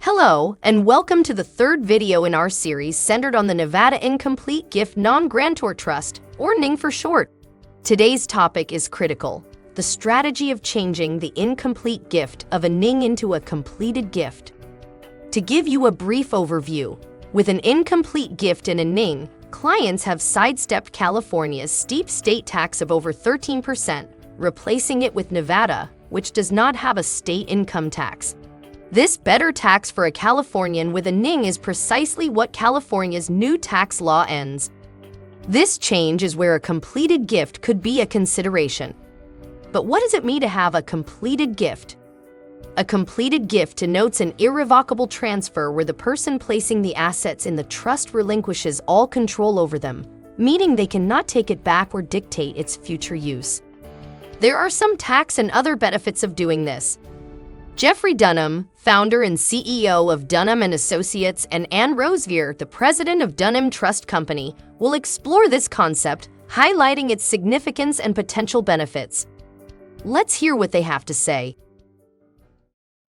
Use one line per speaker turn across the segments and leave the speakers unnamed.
Hello, and welcome to the third video in our series centered on the Nevada Incomplete Gift Non-Grantor Trust, or NING for short. Today's topic is critical: the strategy of changing the incomplete gift of a NING into a completed gift. To give you a brief overview, with an incomplete gift in a NING, clients have sidestepped California's steep state tax of over 13%, replacing it with Nevada, which does not have a state income tax. This better tax for a Californian with a NING is precisely what California's new tax law ends. This change is where a completed gift could be a consideration. But what does it mean to have a completed gift? A completed gift denotes an irrevocable transfer where the person placing the assets in the trust relinquishes all control over them, meaning they cannot take it back or dictate its future use. There are some tax and other benefits of doing this. Jeffrey Dunham, founder and CEO of Dunham and Associates, and Ann Rosevear, the president of Dunham Trust Company, will explore this concept, highlighting its significance and potential benefits. Let's hear what they have to say.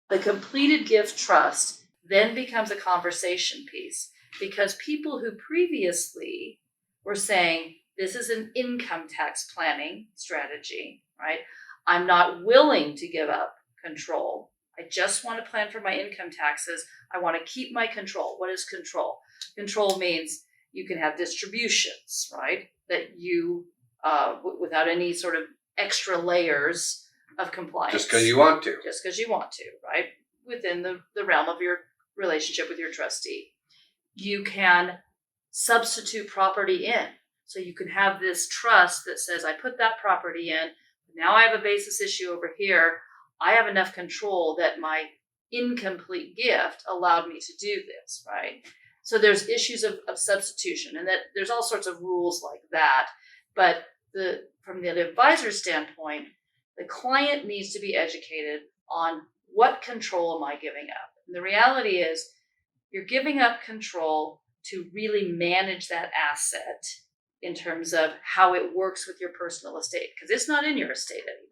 The completed gift trust then becomes a conversation piece because people who previously were saying, this is an income tax planning strategy, right? I'm not willing to give up control. I just want to plan for my income taxes. I want to keep my control. What is control? Control means you can have distributions, right? That you, without any sort of extra layers of compliance.
Just because you want to.
Just because you want to, right? Within the realm of your relationship with your trustee. You can substitute property in. So you can have this trust that says, I put that property in. Now I have a basis issue over here. I have enough control that my incomplete gift allowed me to do this, right? So there's issues of substitution, and that there's all sorts of rules like that. But from the advisor standpoint, the client needs to be educated on what control am I giving up? And the reality is you're giving up control to really manage that asset in terms of how it works with your personal estate, because it's not in your estate anymore.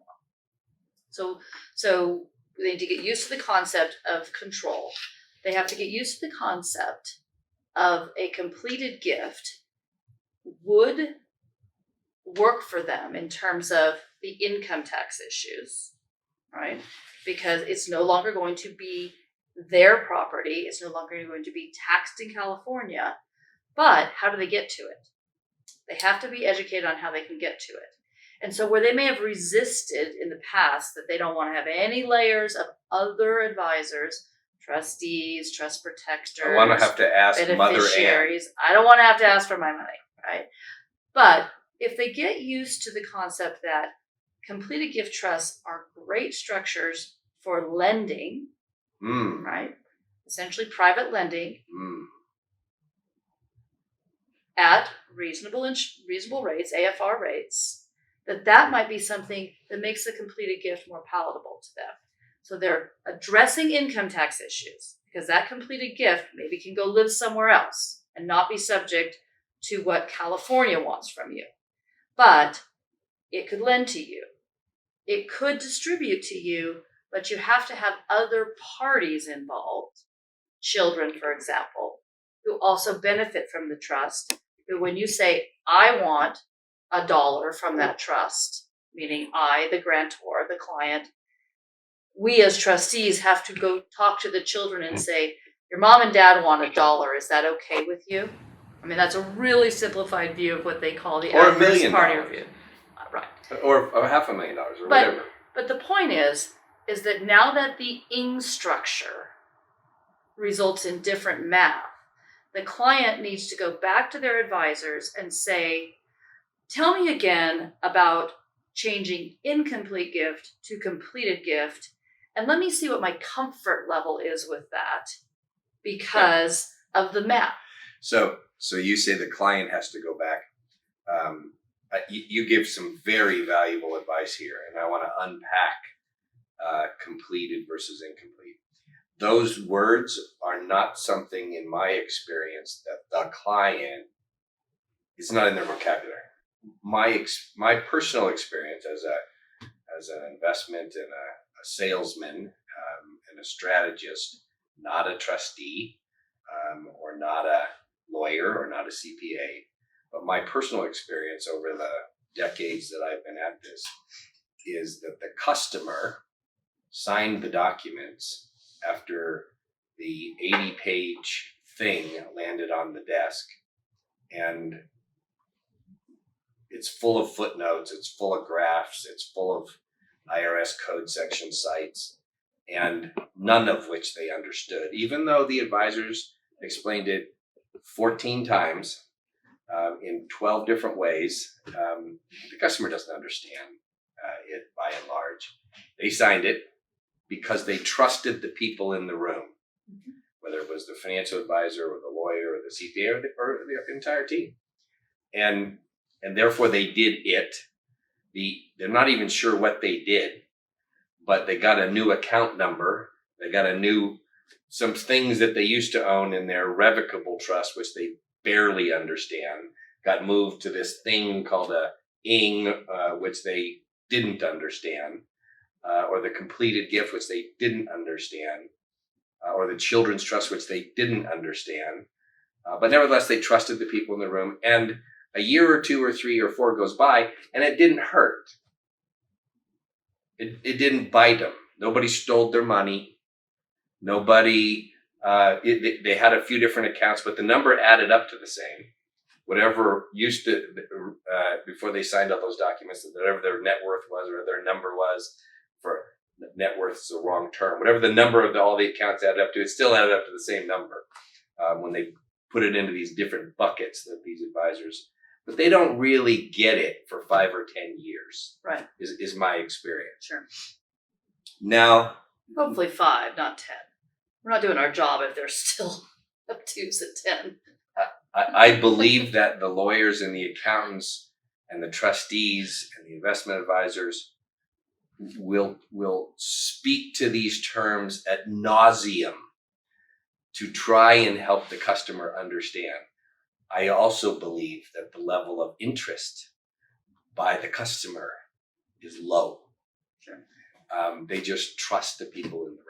So they need to get used to the concept of control. They have to get used to the concept of a completed gift would work for them in terms of the income tax issues, right? Because it's no longer going to be their property. It's no longer going to be taxed in California. But how do they get to it? They have to be educated on how they can get to it. And so where they may have resisted in the past that they don't want to have any layers of other advisors, trustees, trust protectors,
I want to have to ask Mother Ann.
I don't want to have to ask for my money, right? But if they get used to the concept that completed gift trusts are great structures for lending, right? Essentially private lending at reasonable rates, AFR rates, that might be something that makes the completed gift more palatable to them. So they're addressing income tax issues because that completed gift maybe can go live somewhere else and not be subject to what California wants from you. But it could lend to you. It could distribute to you, but you have to have other parties involved, children, for example, who also benefit from the trust. But when you say, I want $1 from that trust, meaning I, the grantor, the client, we as trustees have to go talk to the children and say, your mom and dad want $1. Is that okay with you? I mean, that's a really simplified view of what they call the
or $1 million
party review. Right.
Or $500,000 or whatever.
But the point is that now that the ING structure results in different math, the client needs to go back to their advisors and say, tell me again about changing incomplete gift to completed gift, and let me see what my comfort level is with that because of the math.
So you say the client has to go back. You give some very valuable advice here, and I want to unpack completed versus incomplete. Those words are not something in my experience that the client is not in their vocabulary. My personal experience as an investment and a salesman and a strategist not a trustee, or not a lawyer or not a CPA. But my personal experience over the decades that I've been at this is that the customer signed the documents after the 80-page thing landed on the desk, and it's full of footnotes, it's full of graphs, it's full of IRS code section sites, and none of which they understood, even though the advisors explained it 14 times in 12 different ways. The customer doesn't understand it by and large. They signed it because they trusted the people in the room, whether it was the financial advisor or the lawyer or the CPA or the entire team. And therefore they did it. They're not even sure what they did, but they got a new account number. They got some things that they used to own in their revocable trust, which they barely understand, got moved to this thing called a NING, which they didn't understand, or the completed gift, which they didn't understand, or the children's trust, which they didn't understand. But nevertheless, they trusted the people in the room. And a year or two or three or four goes by, and it didn't hurt. It didn't bite them. Nobody stole their money. Nobody, they had a few different accounts, but the number added up to the same. Whatever used to, before they signed all those documents, whatever their net worth was or their number was, for net worth is the wrong term, whatever the number of all the accounts added up to, it still added up to the same number when they put it into these different buckets that these advisors, but they don't really get it for 5 or 10 years.
Right.
Is my experience.
Sure.
Now,
Hopefully 5, not 10. We're not doing our job if they're still obtuse at 10.
I believe that the lawyers and the accountants and the trustees and the investment advisors will speak to these terms ad nauseum to try and help the customer understand. I also believe that the level of interest by the customer is low.
Sure.
They just trust the people in the room.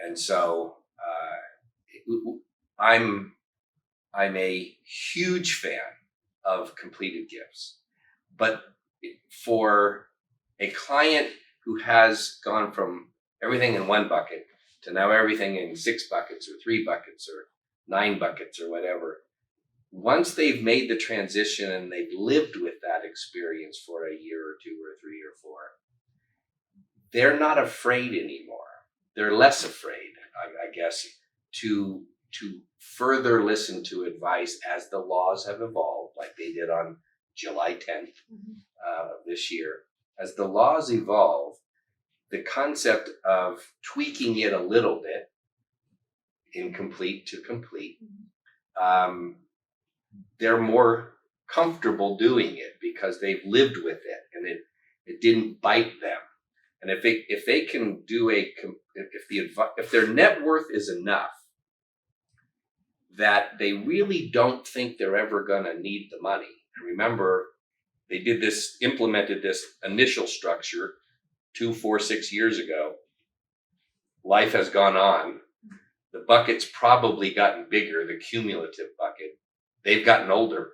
And so I'm a huge fan of completed gifts. But for a client who has gone from everything in one bucket to now everything in 6 buckets or 3 buckets or 9 buckets or whatever, once they've made the transition and they've lived with that experience for a year or 2 or 3 or 4, they're not afraid anymore. They're less afraid, I guess, to further listen to advice as the laws have evolved, like they did on July 10th of this year. As the laws evolve, the concept of tweaking it a little bit, incomplete to complete, they're more comfortable doing it because they've lived with it and it didn't bite them. And if they can do if their net worth is enough that they really don't think they're ever going to need the money. And remember, they implemented this initial structure 2, 4, 6 years ago. Life has gone on. The bucket's probably gotten bigger, the cumulative bucket. They've gotten older.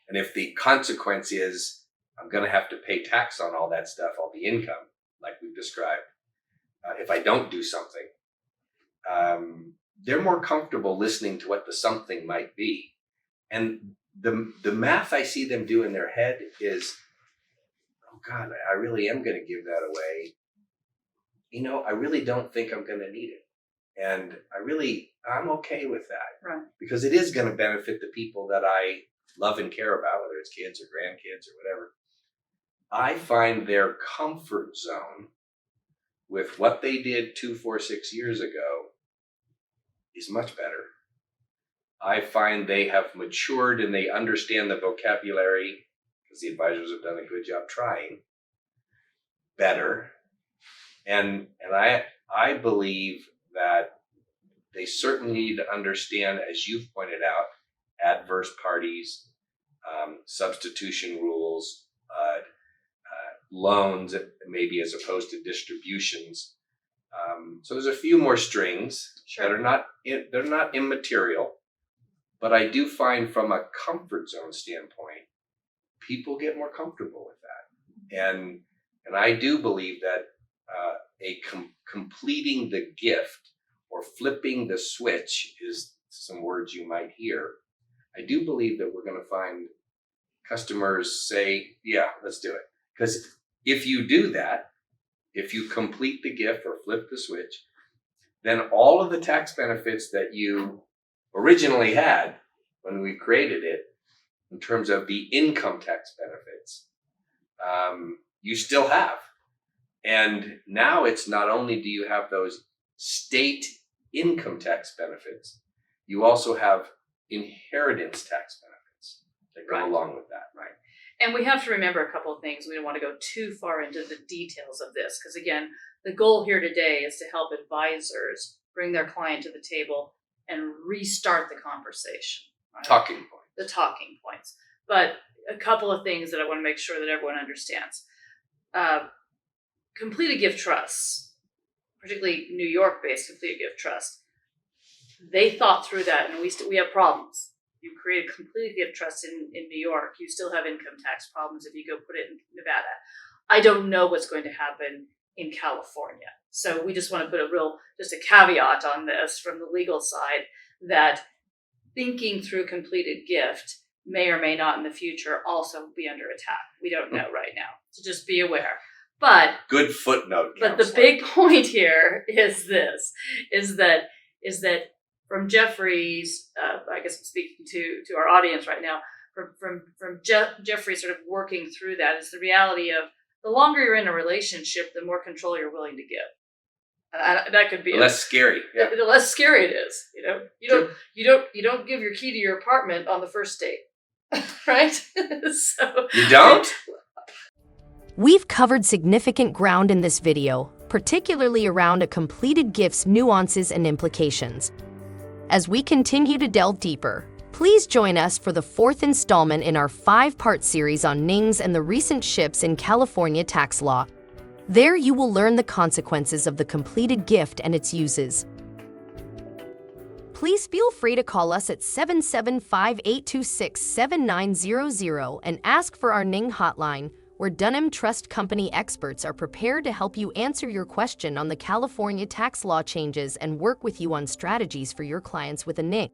And if the consequence is, I'm going to have to pay tax on all that stuff, all the income, like we've described, if I don't do something, they're more comfortable listening to what the something might be. And the math I see them do in their head is, oh God, I really am going to give that away. I really don't think I'm going to need it. And I'm okay with that.
Right.
Because it is going to benefit the people that I love and care about, whether it's kids or grandkids or whatever. I find their comfort zone with what they did 2, 4, 6 years ago is much better. I find they have matured and they understand the vocabulary, because the advisors have done a good job trying, better. And I believe that they certainly need to understand, as you've pointed out, adverse parties, substitution rules, loans, maybe as opposed to distributions, So there's a few more strings
Sure.
that are they're not immaterial, but I do find from a comfort zone standpoint, people get more comfortable with that, and I do believe that completing the gift or flipping the switch is some words you might hear. I do believe that we're going to find customers say, "Yeah, let's do it," because if you do that, if you complete the gift or flip the switch, then all of the tax benefits that you originally had when we created it, in terms of the income tax benefits, you still have. And now it's not only do you have those state income tax benefits, you also have inheritance tax benefits that go
Right.
along with that.
Right. And we have to remember a couple of things. We don't want to go too far into the details of this because, again, the goal here today is to help advisors bring their client to the table and restart the conversation. Right?
Talking point.
The talking points. But a couple of things that I want to make sure that everyone understands. Completed gift trusts, particularly New York-based completed gift trust, they thought through that, and we have problems. You create a completed gift trust in New York, you still have income tax problems if you go put it in Nevada. I don't know what's going to happen in California. So we just want to put just a caveat on this from the legal side that thinking through completed gift may or may not in the future also be under attack. We don't know right now. So just be aware. But
good footnote.
But the big point here is this: is that from Jeffrey's, I guess I'm speaking to our audience right now. From Jeffrey sort of working through that is the reality of the longer you're in a relationship, the more control you're willing to give. That could be
the less scary. Yeah.
The less scary it is. You don't give your key to your apartment on the first date, right? So
you don't.
We've covered significant ground in this video, particularly around a completed gift's nuances and implications. As we continue to delve deeper, please join us for the 4th installment in our 5-part series on NINGs and the recent shifts in California tax law. There you will learn the consequences of the completed gift and its uses. Please feel free to call us at 775-826-7900 and ask for our NING hotline, where Dunham Trust Company experts are prepared to help you answer your question on the California tax law changes and work with you on strategies for your clients with a NING.